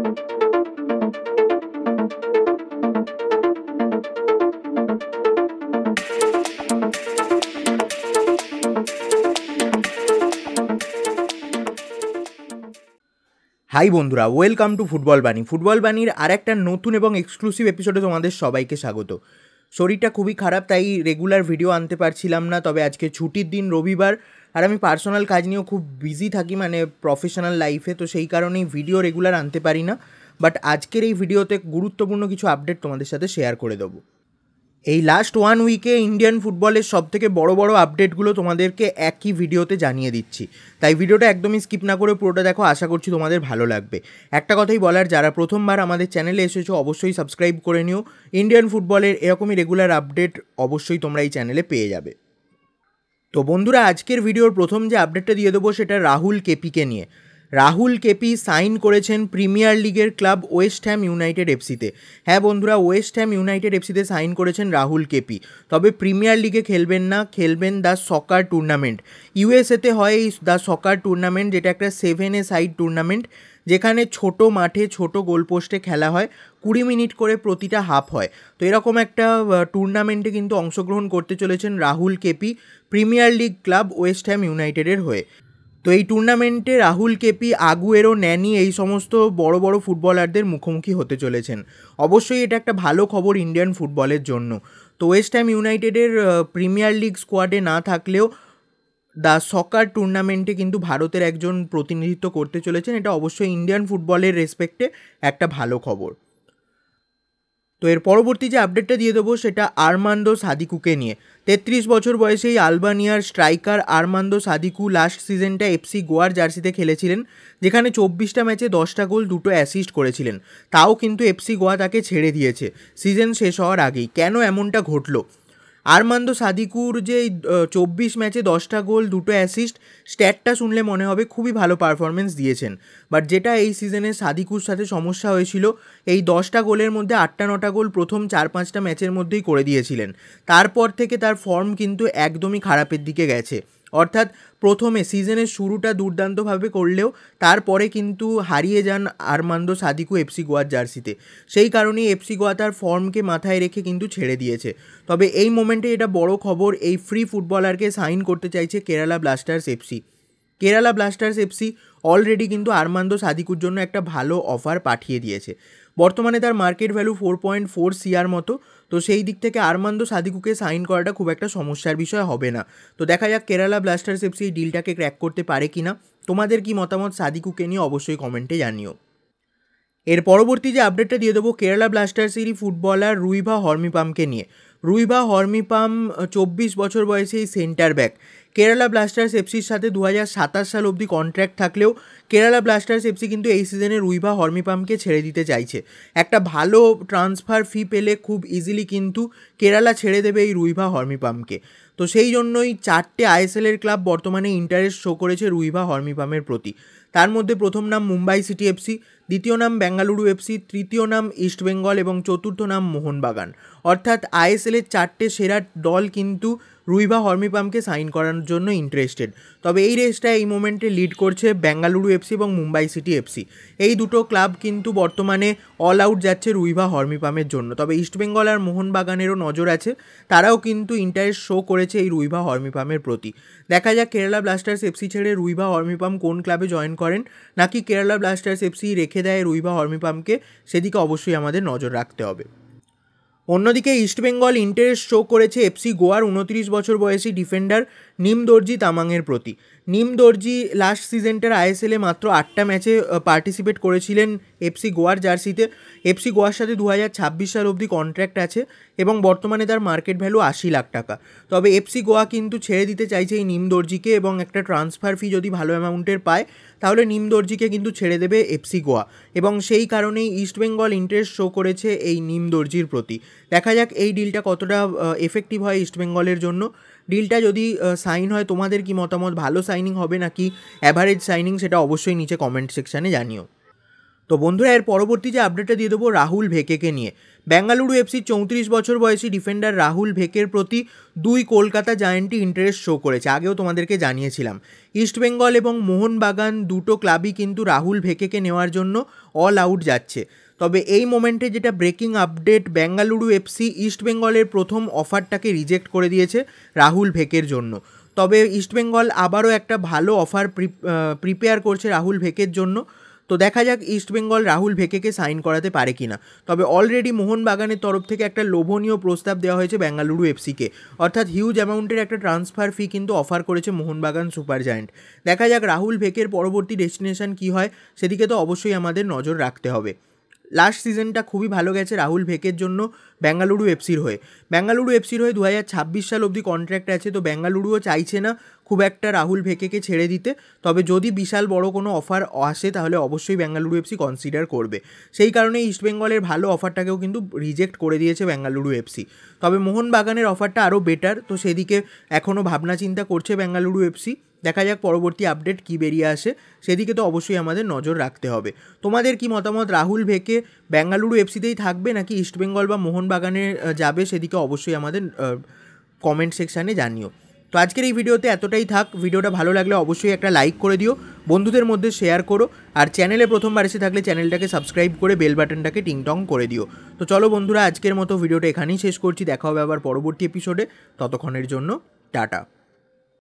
High বন্ধুরা, welcome to football বাণী। Football বাণীর আর একটা নতুন এবং এক্সক্লুসিভ এপিসোডে তোমাদের সবাইকে স্বাগত। শরীরটা খুবই খারাপ, তাই রেগুলার ভিডিও আনতে পারছিলাম না। তবে আজকে ছুটির দিন, রবিবার, আর আমি পার্সোনাল কাজ নিয়েও খুব বিজি থাকি, মানে প্রফেশনাল লাইফে, তো সেই কারণেই ভিডিও রেগুলার আনতে পারি না। বাট আজকের এই ভিডিওতে গুরুত্বপূর্ণ কিছু আপডেট তোমাদের সাথে শেয়ার করে দেবো। এই লাস্ট 1 উইকে ইন্ডিয়ান ফুটবলের সবথেকে বড় বড় আপডেটগুলো তোমাদেরকে একই ভিডিওতে জানিয়ে দিচ্ছি, তাই ভিডিওটা একদমই স্কিপ না করে পুরোটা দেখো। আশা করছি তোমাদের ভালো লাগবে। একটা কথাই বলার, যারা প্রথমবার আমাদের চ্যানেলে এসেছো অবশ্যই সাবস্ক্রাইব করে নিও। ইন্ডিয়ান ফুটবলের এরকমই রেগুলার আপডেট অবশ্যই তোমরা এই চ্যানেলে পেয়ে যাবে। তো বন্ধুরা, আজকের ভিডিওর প্রথম যে আপডেটটা দিয়ে দেবো সেটা রাহুল কেপিকে নিয়ে। রাহুল কেপি সাইন করেছেন প্রিমিয়ার লিগের ক্লাব ওয়েস্ট হ্যাম ইউনাইটেড এফসিতে। হ্যাঁ বন্ধুরা, ওয়েস্ট হ্যাম ইউনাইটেড এফসিতে সাইন করেছেন রাহুল কেপি। তবে প্রিমিয়ার লিগে খেলবেন না, খেলবেন দ্য সকার টুর্নামেন্ট। ইউএসএতে হয় এই দ্য সকার টুর্নামেন্ট, যেটা একটা 7 সাইড টুর্নামেন্ট, যেখানে ছোট মাঠে ছোট গোলপোস্টে খেলা হয়। 20 মিনিট করে প্রতিটা হাফ হয়। তো এরকম একটা টুর্নামেন্টে কিন্তু অংশগ্রহণ করতে চলেছেন Rahul KP premier league club west ham ইউনাইটেডের হয়ে। তো এই টুর্নামেন্টে রাহুল কেপি, আগুয়েরো, ন্যানি, এই সমস্ত বড় বড় ফুটবলারদের মুখোমুখি হতে চলেছেন। অবশ্যই এটা একটা ভালো খবর ইন্ডিয়ান ফুটবলের জন্য। তো ওয়েস্ট হ্যাম ইউনাইটেডের প্রিমিয়ার লিগ স্কোয়াডে না থাকলেও দ্য সকার টুর্নামেন্টে কিন্তু ভারতের একজন প্রতিনিধিত্ব করতে চলেছেন। এটা অবশ্যই ইন্ডিয়ান ফুটবলের রেসপেক্টে একটা ভালো খবর। তো এর পরবর্তী যে আপডেটটা দিয়ে দেবো সেটা আর্মান্দো সাদিকুকে নিয়ে। 33 বছর বয়সে এই আলবানিয়ার স্ট্রাইকার আর্মান্দো সাদিকু লাস্ট সিজনটা এফসি গোয়ার জার্সিতে খেলেছিলেন, যেখানে 24টা ম্যাচে 10টা গোল, 2টো অ্যাসিস্ট করেছিলেন। তাও কিন্তু এফসি গোয়া তাকে ছেড়ে দিয়েছে সিজন শেষ হওয়ার আগেই। কেন এমনটা ঘটলো? আর্মান্দো সাদিকুর যে 24 ম্যাচে 10টা গোল, 2টো অ্যাসিস্ট, স্ট্যাটটা শুনলে মনে হবে খুবই ভালো পারফরমেন্স দিয়েছেন। বাট যেটা এই সিজনে সাদিকুর সাথে সমস্যা হয়েছিল, এই 10টা গোলের মধ্যে 8টা-9টা গোল প্রথম 4-5টা ম্যাচের মধ্যেই করে দিয়েছিলেন। তারপর থেকে তার ফর্ম কিন্তু একদমই খারাপের দিকে গেছে। অর্থাৎ প্রথমে সিজনের শুরুটা দুর্দান্তভাবে করলেও তারপরে কিন্তু হারিয়ে যান আর্মান্দো সাদিকু এফসি গোয়ার জার্সিতে। সেই কারণেই এফসি গোয়া তার ফর্মকে মাথায় রেখে কিন্তু ছেড়ে দিয়েছে। তবে এই মোমেন্টে এটা বড় খবর, এই ফ্রি ফুটবলারকে সাইন করতে চাইছে Kerala Blasters FC. Kerala Blasters FC already কিন্তু আর্মান্দো সাদিকুর জন্য একটা ভালো অফার পাঠিয়ে দিয়েছে। বর্তমানে তার মার্কেট ভ্যালু 4.4 CR মতো। তো সেই দিক থেকে আর্মান্দো সাদিকুকে সাইন করাটা খুব একটা সমস্যার বিষয় হবে না। তো দেখা যাক কেরালা ব্লাস্টার্স এফসি এই ডিলটাকে ক্র্যাক করতে পারে কি না। তোমাদের কি মতামত সাদিকুকে নিয়ে অবশ্যই কমেন্টে জানিও। এর পরবর্তী যে আপডেটটা দিয়ে দেবো কেরালা ব্লাস্টার্সেরই ফুটবলার রুইভা হর্মিপামকে নিয়ে। রুইভা হর্মিপাম 24 বছর বয়সে এই সেন্টার ব্যাক। কেরালা ব্লাস্টার্স এফসির সাথে 2027 সাল অবধি কন্ট্র্যাক্ট থাকলেও কেরালা ব্লাস্টার্স এফসি কিন্তু এই সিজনে রুইভা হর্মিপামকে ছেড়ে দিতে চাইছে। একটা ভালো ট্রান্সফার ফি পেলে খুব ইজিলি কিন্তু কেরালা ছেড়ে দেবে এই রুইভা হর্মিপামকে। তো সেই জন্যই 4টে আইএসএলের ক্লাব বর্তমানে ইন্টারেস্ট শো করেছে রুইভা হর্মিপামের প্রতি। তার মধ্যে প্রথম নাম মুম্বাই সিটি এফসি, দ্বিতীয় নাম বেঙ্গালুরু এফসি, তৃতীয় নাম ইস্টবেঙ্গল এবং চতুর্থ নাম মোহনবাগান। অর্থাৎ আইএসএলের 4টে সেরা দল কিন্তু রুইভা হর্মিপামকে সাইন করার জন্য ইন্টারেস্টেড। তবে এই রেসটা এই মোমেন্টে লিড করছে বেঙ্গালুরু এফসি এবং মুম্বাই সিটি এফসি। এই দুটো ক্লাব কিন্তু বর্তমানে অল আউট যাচ্ছে রুইভা হর্মিপামের জন্য। তবে ইস্টবেঙ্গল আর মোহনবাগানেরও নজর আছে, তারাও কিন্তু ইন্টারেস্ট শো করেছে এই রুইভা হর্মিপামের প্রতি। দেখা যাক কেরালা ব্লাস্টার্স এফসি ছেড়ে রুইভা হর্মিপাম কোন ক্লাবে জয়েন করেন, নাকি কেরালা ব্লাস্টার্স এফসি রেখে দেয় রুইভা হর্মিপামকে, সেদিকে অবশ্যই আমাদের নজর রাখতে হবে। অন্যদিকে ইস্টবেঙ্গল ইন্টারেস্ট শো করেছে এফসি গোয়ার 29 বছর বয়সী ডিফেন্ডার নিম দর্জি তামাংয়ের প্রতি। নিম দর্জি লাস্ট সিজনটার আইএসএলে মাত্র 8টা ম্যাচে পার্টিসিপেট করেছিলেন এফসি গোয়ার জার্সিতে। এফসি গোয়ার সাথে 2026 সাল অবধি কন্ট্র্যাক্ট আছে এবং বর্তমানে তার মার্কেট ভ্যালু 80 লাখ টাকা। তবে এফসি গোয়া কিন্তু ছেড়ে দিতে চাইছে এই নিম দর্জিকে, এবং একটা ট্রান্সফার ফি যদি ভালো অ্যামাউন্টের পায় তাহলে নিম দর্জিকে কিন্তু ছেড়ে দেবে এফসি গোয়া, এবং সেই কারণেই ইস্টবেঙ্গল ইন্টারেস্ট শো করেছে এই নিম দর্জির প্রতি। দেখা যাক এই ডিলটা কতটা এফেক্টিভ হয় ইস্টবেঙ্গলের জন্য। ডিলটা যদি সাইন হয়, তোমাদের কি মতামত? ভালো সাইনিং হবে নাকি অ্যাভারেজ সাইনিং, সেটা অবশ্যই নিচে কমেন্ট সেকশানে জানিও। তো বন্ধুরা, এর পরবর্তী যে আপডেটটা দিয়ে দেবো রাহুল ভেকেকে নিয়ে। বেঙ্গালুরু এফসির 34 বছর বয়সী ডিফেন্ডার রাহুল ভেকের প্রতি 2 কলকাতা জায়ান্টই ইন্টারেস্ট শো করেছে, আগেও তোমাদেরকে জানিয়েছিলাম। ইস্টবেঙ্গল এবং মোহনবাগান দুটো ক্লাবই কিন্তু রাহুল ভেকেকে নেওয়ার জন্য অল আউট যাচ্ছে। তবে এই মোমেন্টে যেটা ব্রেকিং আপডেট, বেঙ্গালুরু এফসি ইস্টবেঙ্গলের প্রথম অফারটাকে রিজেক্ট করে দিয়েছে রাহুল ভেকের জন্য। তবে ইস্টবেঙ্গল আবারও একটা ভালো অফার প্রিপেয়ার করছে রাহুল ভেকের জন্য। তো দেখা যাক ইস্টবেঙ্গল রাহুল ভেকেকে সাইন করাতে পারে কিনা। তবে অলরেডি মোহনবাগানের তরফ থেকে একটা লোভনীয় প্রস্তাব দেওয়া হয়েছে বেঙ্গালুরু এফসিকে, অর্থাৎ হিউজ অ্যামাউন্টের একটা ট্রান্সফার ফি কিন্তু অফার করেছে মোহনবাগান সুপার জায়ান্ট। দেখা যাক রাহুল ভেকের পরবর্তী ডেস্টিনেশন কী হয়, সেদিকে তো অবশ্যই আমাদের নজর রাখতে হবে। লাস্ট সিজনটা খুবই ভালো গেছে রাহুল ভেকের জন্য বেঙ্গালুরু এফসির হয়ে। বেঙ্গালুরু এফসির হয়ে 2026 সাল অবধি কন্ট্রাক্ট আছে, তো বেঙ্গালুরুও চাইছে না খুব একটা রাহুল ভেকেকে ছেড়ে দিতে। তবে যদি বিশাল বড় কোনো অফার আসে তাহলে অবশ্যই বেঙ্গালুরু এফসি কনসিডার করবে। সেই কারণে ইস্টবেঙ্গলের ভালো অফারটাকেও কিন্তু রিজেক্ট করে দিয়েছে বেঙ্গালুরু এফসি। তবে মোহনবাগানের অফারটা আরও বেটার, তো সেদিকে এখনও ভাবনা চিন্তা করছে বেঙ্গালুরু এফসি। দেখা যাক পরবর্তী আপডেট কী বেরিয়ে আসে, সেদিকে তো অবশ্যই আমাদের নজর রাখতে হবে। তোমাদের কি মতামত, রাহুল ভেকে বেঙ্গালুরু এফসিতেই থাকবে নাকি ইস্টবেঙ্গল বা মোহনবাগানে যাবে, সেদিকে অবশ্যই আমাদের কমেন্ট সেকশানে জানিও। তো আজকের এই ভিডিওতে এতটাই থাক। ভিডিওটা ভালো লাগলে অবশ্যই একটা লাইক করে দিও, বন্ধুদের মধ্যে শেয়ার করো, আর চ্যানেলে প্রথমবার এসে থাকলে চ্যানেলটাকে সাবস্ক্রাইব করে বেল বাটনটাকে টিংটং করে দিও। তো চলো বন্ধুরা, আজকের মতো ভিডিওটা এখানেই শেষ করছি। দেখা হবে আবার পরবর্তী এপিসোডে, ততক্ষণের জন্য টাটা।